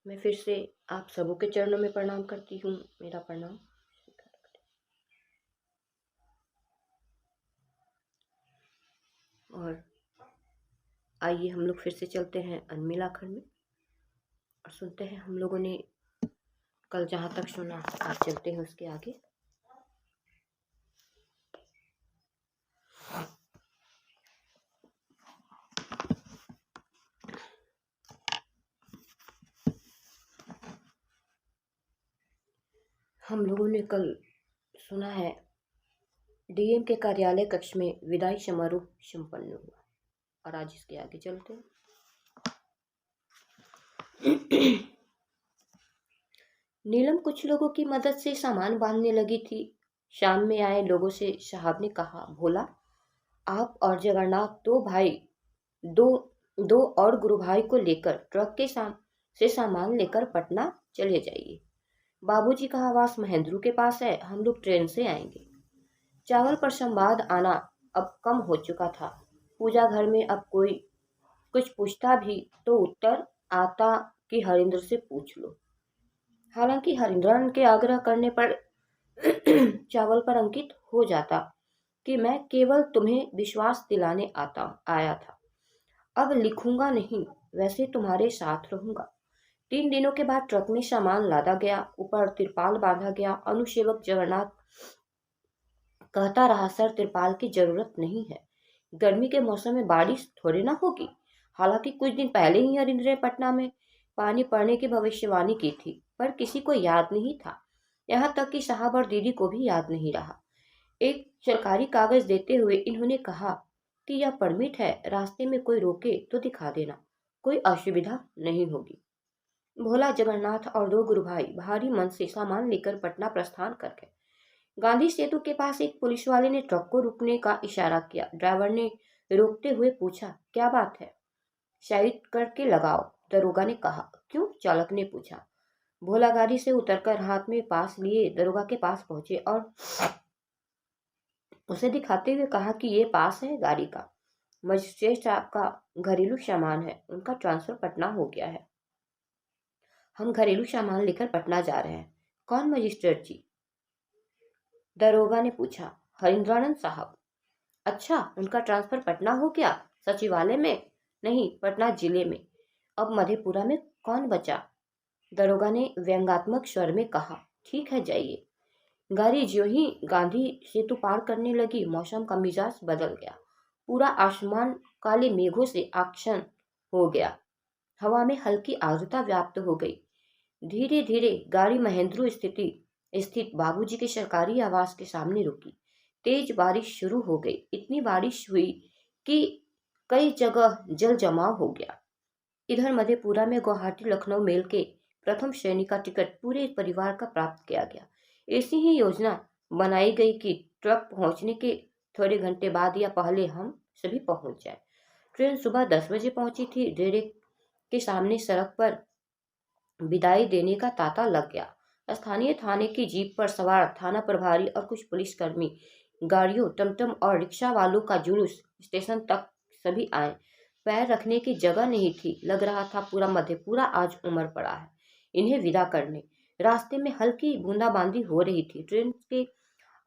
मैं फिर से आप सबों के चरणों में प्रणाम करती हूँ। मेरा प्रणाम। और आइए हम लोग फिर से चलते हैं अनमिलाखंड में और सुनते हैं हम लोगों ने कल जहाँ तक सुना, आज चलते हैं उसके आगे। हम लोगों ने कल सुना है डीएम के कार्यालय कक्ष में विदाई समारोह संपन्न हुआ और आज इसके आगे चलते हैं। नीलम कुछ लोगों की मदद से सामान बांधने लगी थी। शाम में आए लोगों से साहब ने कहा, भोला, आप और जगन्नाथ दो दो और गुरु भाई को लेकर ट्रक के से सामान लेकर पटना चले जाइए। बाबूजी का आवास महेंद्रू के पास है, हम लोग ट्रेन से आएंगे। चावल पर संवाद आना अब कम हो चुका था। पूजा घर में अब कोई कुछ पूछता भी तो उत्तर आता कि हरिंद्र से पूछ लो। हालांकि हरिंद्रन के आग्रह करने पर चावल पर अंकित हो जाता कि मैं केवल तुम्हें विश्वास दिलाने आया था। अब लिखूंगा नहीं, वैसे तुम्हारे साथ रहूंगा। 3 दिनों के बाद ट्रक में सामान लादा गया, ऊपर तिरपाल बांधा गया। अनुसेवक जगन्नाथ कहता रहा, सर तिरपाल की जरूरत नहीं है, गर्मी के मौसम में बारिश थोड़ी ना होगी। हालांकि कुछ दिन पहले ही हरिंद्र ने पटना में पानी पड़ने की भविष्यवाणी की थी, पर किसी को याद नहीं था। यहाँ तक कि साहब और दीदी को भी याद नहीं रहा। एक सरकारी कागज देते हुए इन्होंने कहा कि यह परमिट है, रास्ते में कोई रोके तो दिखा देना, कोई असुविधा नहीं होगी। भोला, जगन्नाथ और 2 गुरु भाई भारी मन से सामान लेकर पटना प्रस्थान कर गए। गांधी सेतु के पास एक पुलिस वाले ने ट्रक को रुकने का इशारा किया। ड्राइवर ने रोकते हुए पूछा, क्या बात है? साइड करके लगाओ, दरोगा ने कहा। क्यों? चालक ने पूछा। भोला गाड़ी से उतरकर हाथ में पास लिए दरोगा के पास पहुंचे और उसे दिखाते हुए कहा कि ये पास है गाड़ी का। मजिस्ट्रेट साहब का घरेलू सामान है, उनका ट्रांसफर पटना हो गया है। हम घरेलू सामान लेकर पटना जा रहे हैं। कौन मजिस्ट्रेट जी? दरोगा ने पूछा। हरिंद्रानंद साहब। अच्छा, उनका ट्रांसफर पटना हो गया? सचिवालय में? नहीं, पटना जिले में। अब मधेपुरा में कौन बचा? दरोगा ने व्यंग्यात्मक स्वर में कहा। ठीक है, जाइए। गाड़ी ज्यों ही गांधी सेतु पार करने लगी, मौसम का मिजाज बदल गया। पूरा आसमान काले मेघों से आच्छन्न हो गया। हवा में हल्की आर्द्रता व्याप्त हो गई। धीरे धीरे गाड़ी महेंद्रू स्थित बाबूजी के सरकारी आवास के सामने रुकी। तेज बारिश शुरू हो गई। इतनी बारिश हुई कि कई जगह जल जमाव हो गया। इधर मधेपुरा में गुवाहाटी लखनऊ मेल के प्रथम श्रेणी का टिकट पूरे परिवार का प्राप्त किया गया। ऐसी ही योजना बनाई गई कि ट्रक पहुंचने के थोड़े घंटे बाद या पहले हम सभी पहुंच जाए। ट्रेन सुबह 10 बजे पहुंची थी। डेरे के सामने सड़क पर विदाई देने का तांता लग गया। स्थानीय थाने की जीप पर सवार थाना प्रभारी और कुछ पुलिसकर्मी, गाड़ियों, टमटम और रिक्शा वालों का जुलूस स्टेशन तक सभी आए। पैर रखने की जगह नहीं थी। लग रहा था पूरा मधेपुरा आज उमड़ पड़ा है इन्हें विदा करने। रास्ते में हल्की बूंदाबांदी हो रही थी। ट्रेन के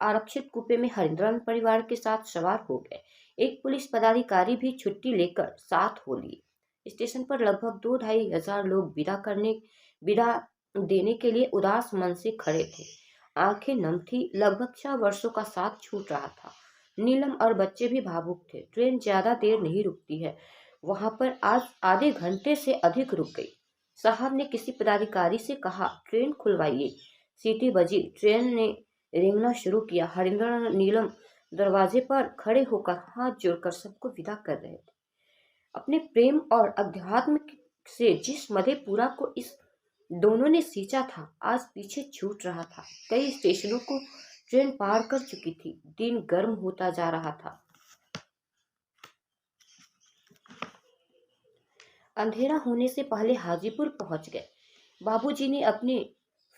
आरक्षित कूपे में हरिंद्रन परिवार के साथ सवार हो गए। एक पुलिस पदाधिकारी भी छुट्टी लेकर साथ हो लिए। स्टेशन पर लगभग 2-2.5 हजार लोग विदा देने के लिए उदास मन से खड़े थे। आंखें नम थी। लगभग 6 वर्षों का साथ छूट रहा था। नीलम और बच्चे भी भावुक थे। ट्रेन ज्यादा देर नहीं रुकती है वहां पर, आज आधे घंटे से अधिक रुक गई। साहब ने किसी पदाधिकारी से कहा, ट्रेन खुलवाइए। सीटी बजी। ट्रेन ने रेंगना शुरू किया। हरिंद्र नीलम दरवाजे पर खड़े होकर हाथ जोड़कर सबको विदा कर रहे थे। अपने प्रेम और अध्यात्म से जिस मधेपुरा को इस दोनों ने सींचा था, आज पीछे छूट रहा था। कई स्टेशनों को ट्रेन पार कर चुकी थी। दिन गर्म होता जा रहा था। अंधेरा होने से पहले हाजीपुर पहुंच गए। बाबूजी ने अपनी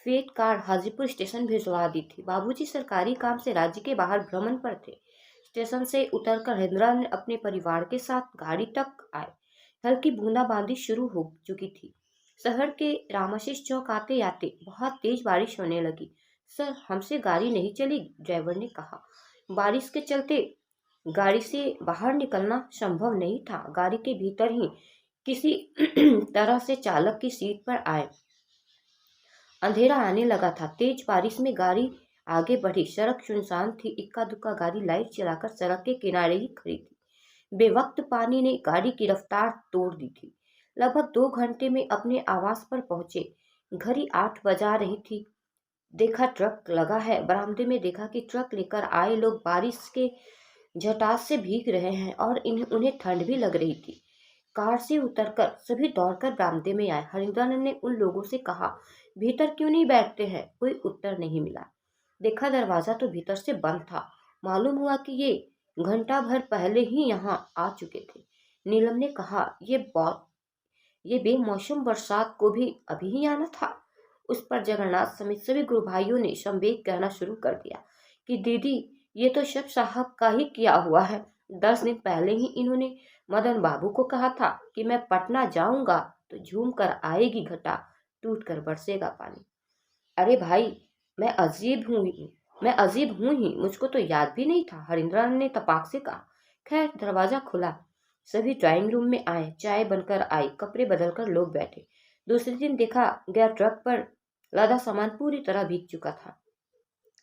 फेट कार हाजीपुर स्टेशन भिजवा दी थी। बाबूजी सरकारी काम से राज्य के बाहर भ्रमण पर थे। स्टेशन से उतरकर हरिंद्रा ने अपने परिवार के साथ गाड़ी तक आए। हल्की बूंदाबांदी शुरू हो चुकी थी। शहर के रामाशीष चौक आते आते बहुत तेज बारिश होने लगी। सर, हमसे गाड़ी नहीं चली, ड्राइवर ने कहा। बारिश के चलते गाड़ी से बाहर निकलना संभव नहीं था। गाड़ी के भीतर ही किसी तरह से चालक की सीट पर आए। अंधेरा आने लगा था। तेज बारिश में गाड़ी आगे बढ़ी। सड़क सुनसान थी। इक्का दुक्का गाड़ी लाइट चलाकर सड़क के किनारे ही खड़ी थी। बेवक्त पानी ने गाड़ी की रफ्तार तोड़ दी थी। लगभग 2 घंटे में अपने आवास पर पहुंचे। घड़ी 8 बजा रही थी। देखा ट्रक लगा है। बरामदे में देखा कि ट्रक लेकर आए लोग बारिश के झटास से भीग रहे हैं और उन्हें ठंड भी लग रही थी। कार से उतरकर सभी दौड़कर बरामदे में आए। हरिंद्रन ने उन लोगों से कहा, भीतर क्यों नहीं बैठते हैं? कोई उत्तर नहीं मिला। देखा दरवाजा तो भीतर से बंद था। मालूम हुआ कि ये घंटा भर पहले ही यहाँ आ चुके थे। नीलम ने कहा, ये बेमौसम बरसात को भी अभी ही आना था। उस पर जगन्नाथ समेत सभी गुरु भाइयों ने संवेग कहना शुरू कर दिया कि दीदी, ये तो शब साहब का ही किया हुआ है। 10 दिन पहले ही इन्होंने मदन बाबू को कहा था कि मैं पटना जाऊंगा तो झूम कर आएगी घटा, टूट कर बरसेगा पानी। अरे भाई, मैं अजीब हूँ मैं अजीब हूँ ही, मुझको तो याद भी नहीं था, हरिंद्रन ने तपाक से कहा। खैर, दरवाजा खुला। सभी ड्राइंग रूम में आए। चाय बनकर आई। कपड़े बदलकर लोग बैठे। दूसरे दिन देखा गया ट्रक पर लदा सामान पूरी तरह भीग चुका था।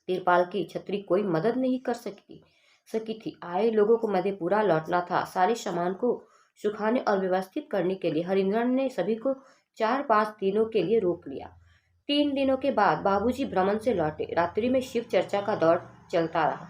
तिरपाल की छतरी कोई मदद नहीं कर सकी थी। आए लोगों को मधेपुरा लौटना था। सारे सामान को सुखाने और व्यवस्थित करने के लिए हरिंद्रन ने सभी को 4-5 दिनों के लिए रोक लिया। 3 दिनों के बाद बाबूजी भ्रमण से लौटे। रात्रि में शिव चर्चा का दौर चलता रहा।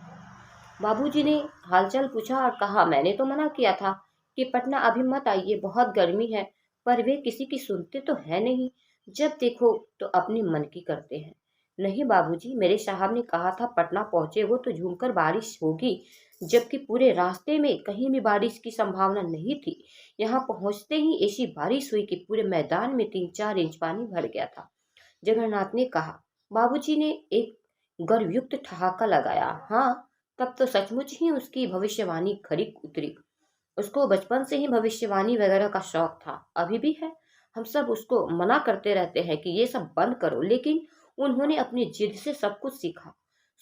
बाबूजी ने हालचाल पूछा और कहा, मैंने तो मना किया था कि पटना अभी मत आइए, बहुत गर्मी है, पर वे किसी की सुनते तो है नहीं। जब देखो तो अपने मन की करते हैं। नहीं बाबूजी, मेरे साहब ने कहा था पटना पहुंचे वो तो झूमकर बारिश होगी, जबकि पूरे रास्ते में कहीं भी बारिश की संभावना नहीं थी। यहाँ पहुंचते ही ऐसी बारिश हुई कि पूरे मैदान में 3-4 इंच पानी भर गया था। जगन्नाथ ने कहा। बाबूजी ने एक गर्वयुक्त ठहाका लगाया। हाँ, तब तो सचमुच ही उसकी भविष्यवाणी खरी उतरी। उसको बचपन से ही भविष्यवाणी वगैरह का शौक था, अभी भी है। हम सब उसको मना करते रहते हैं कि ये सब बंद करो, लेकिन उन्होंने अपनी जिद से सब कुछ सीखा।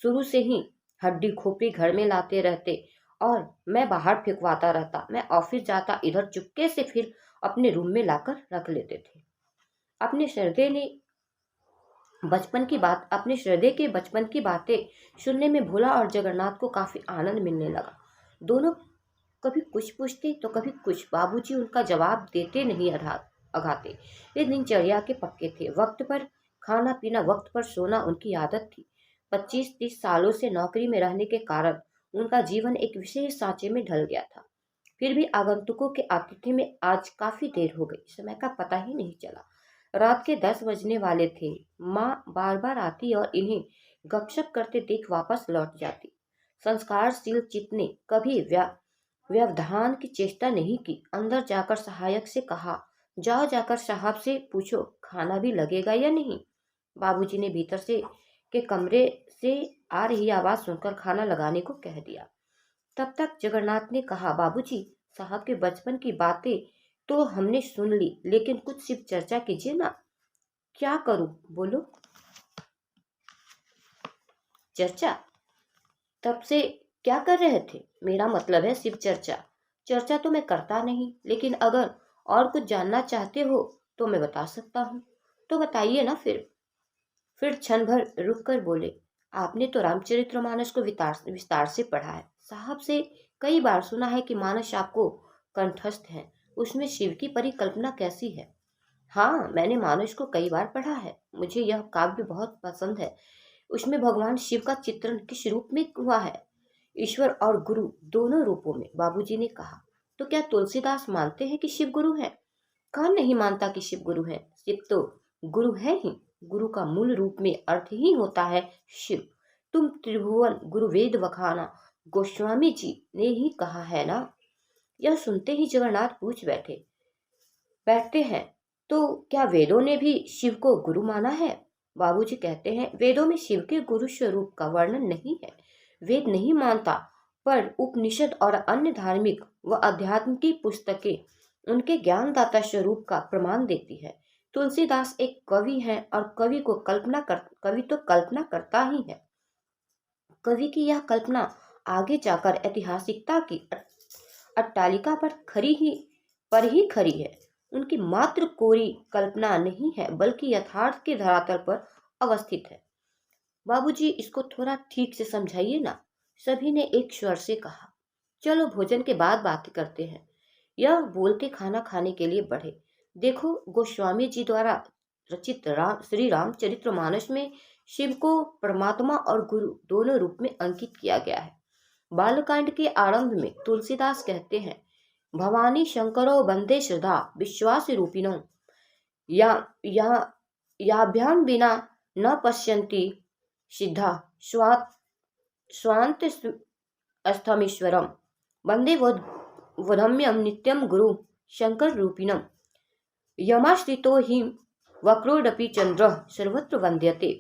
शुरू से ही हड्डी खोपड़ी घर में लाते रहते और मैं बाहर फेंकवाता रहता। मैं ऑफिस जाता, इधर चुपके से फिर अपने रूम में लाकर रख लेते थे। अपने श्रद्धे ने अपने श्रद्धे के बचपन की बातें सुनने में भोला और जगन्नाथ को काफी आनंद मिलने लगा। दोनों कभी कुछ पूछते तो कभी कुछ। बाबूजी उनका जवाब देते नहीं अघाते। वे दिनचर्या के पक्के थे। वक्त पर खाना पीना, वक्त पर सोना उनकी आदत थी। 25-30 सालों से नौकरी में रहने के कारण उनका जीवन एक विशेष सांचे में ढल गया था। फिर भी आगंतुकों के आतिथ्य में आज काफी देर हो गई। समय का पता ही नहीं चला। रात के 10 बजने वाले थे। माँ बार बार आती और इन्हें गपशप करते देख वापस लौट जाती। संस्कारशील चित्त ने कभी व्यवधान की चेष्टा नहीं की। अंदर जाकर सहायक से कहा, जाओ जाकर साहब से पूछो खाना भी लगेगा या नहीं। बाबूजी ने भीतर से के कमरे से आ रही आवाज सुनकर खाना लगाने को कह दिया। तब तक जगन्नाथ ने कहा, बाबूजी, साहब के बचपन की बातें तो हमने सुन ली, लेकिन कुछ सिर्फ चर्चा कीजिए ना। क्या करूं, बोलो। चर्चा? तब से क्या कर रहे थे? मेरा मतलब है सिर्फ चर्चा। चर्चा तो मैं करता नहीं, लेकिन अगर और कुछ जानना चाहते हो तो मैं बता सकता हूँ। तो बताइए ना फिर क्षण भर रुक कर बोले, आपने तो रामचरितमानस को विस्तार से पढ़ा है। साहब से कई बार सुना है कि मानस आपको कंठस्थ है। उसमें शिव की परिकल्पना कैसी है? हाँ, मैंने मानस को कई बार पढ़ा है। मुझे यह काव्य बहुत पसंद है। उसमें भगवान शिव का चित्रण किस रूप में हुआ है? ईश्वर और गुरु दोनों रूपों में, बाबूजी ने कहा। तो क्या तुलसीदास मानते हैं कि शिव गुरु है? कौन नहीं मानता कि शिव गुरु है? शिव तो गुरु है ही। गुरु का मूल रूप में अर्थ ही होता है शिव। तुम त्रिभुवन गुरु वेद वखाना, गोस्वामी जी ने ही कहा है ना। यह सुनते ही जगन्नाथ पूछ बैठते हैं, तो क्या वेदों ने भी शिव को गुरु माना है? बाबूजी कहते हैं, वेदों में शिव के गुरु स्वरूप का वर्णन नहीं है। वेद नहीं मानता, पर उपनिषद और अन्य धार्मिक व अध्यात्म की पुस्तकें उनके ज्ञानदाता स्वरूप का प्रमाण देती है। तुलसीदास एक कवि हैं और कवि तो कल्पना करता ही है। कवि की यह कल्पना आगे जाकर ऐतिहासिकता की अट्टालिका पर ही खरी है। उनकी मात्र कोरी कल्पना नहीं है, बल्कि यथार्थ के धरातल पर अवस्थित है। बाबूजी, इसको थोड़ा ठीक से समझाइए ना, सभी ने एक स्वर से कहा। चलो भोजन के बाद बातें करते हैं, यह बोल के खाना खाने के लिए बढ़े। देखो, गोस्वामी जी द्वारा रचित श्री रामचरितमानस में शिव को परमात्मा और गुरु दोनों रूप में अंकित किया गया है। बालकांड के आरंभ में तुलसीदास कहते हैं, भवानी शंकरो वंदे श्रद्धा विश्वास रूपिणो या या याभ्याम बिना न पश्यन्ति सिद्धा स्वांत अस्थमीश्वरम वंदे वधम्यम नित्यम गुरु शंकर रूपिणम यमाश्रितो ही वक्रोडपि चंद्र सर्वत्र वंद्यते।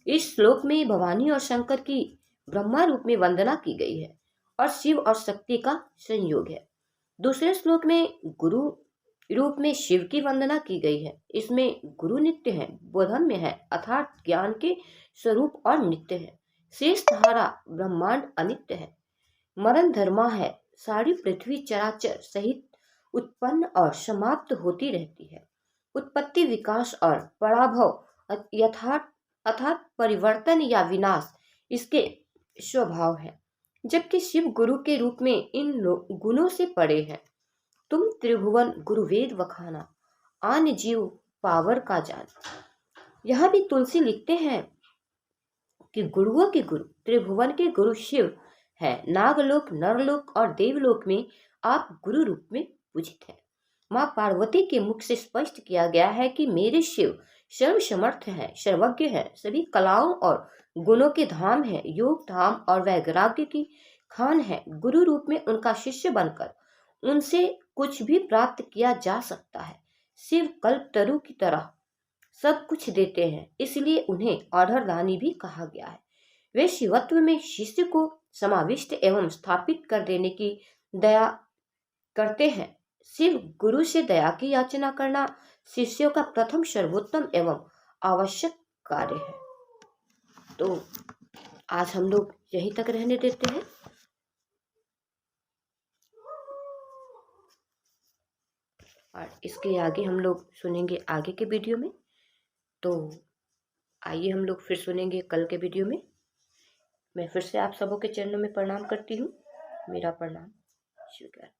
इस श्लोक में भवानी और शंकर की ब्रह्मा रूप में वंदना की गई है और शिव और शक्ति का संयोग है। दूसरे श्लोक में गुरु रूप में शिव की वंदना की गई है। इसमें गुरु नित्य है, बोधम्य है अर्थात ज्ञान के स्वरूप और नित्य है। शेष धारा ब्रह्मांड अनित्य है, मरण धर्मा है। सारी पृथ्वी चराचर सहित उत्पन्न और समाप्त होती रहती है। उत्पत्ति, विकास और पराभव अर्थात परिवर्तन या विनाश इसके स्वभाव है। जबकि शिव गुरु के रूप में इन गुणों से परे हैं। तुम त्रिभुवन गुरुवेद वखाना आन जीव पावर का जान। यहाँ भी तुलसी लिखते हैं कि गुरुओं के गुरु, त्रिभुवन के गुरु शिव है। नागलोक, नरलोक और देवलोक में आप गुरु रूप में पूजित हैं। माँ पार्वती के मुख से स्पष्ट किया गया है कि मेरे शिव सर्वसमर्थ है, सर्वज्ञ है, सभी कलाओं और गुणों के धाम है, योग धाम और वैराग्य की खान है। गुरु रूप में उनका शिष्य बनकर उनसे कुछ भी प्राप्त किया जा सकता है। शिव कल्पतरु की तरह सब कुछ देते हैं, इसलिए उन्हें ऑर्डरदानी भी कहा गया है। वे शिवत्व में शिष्य को समाविष्ट एवं स्थापित कर देने की दया करते हैं। शिव गुरु से दया की याचना करना शिष्यों का प्रथम, सर्वोत्तम एवं आवश्यक कार्य है। तो आज हम लोग यहीं तक रहने देते हैं। और इसके आगे हम लोग सुनेंगे आगे के वीडियो में। तो आइए हम लोग फिर सुनेंगे कल के वीडियो में। मैं फिर से आप सबों के चरणों में प्रणाम करती हूँ। मेरा प्रणाम स्वीकार।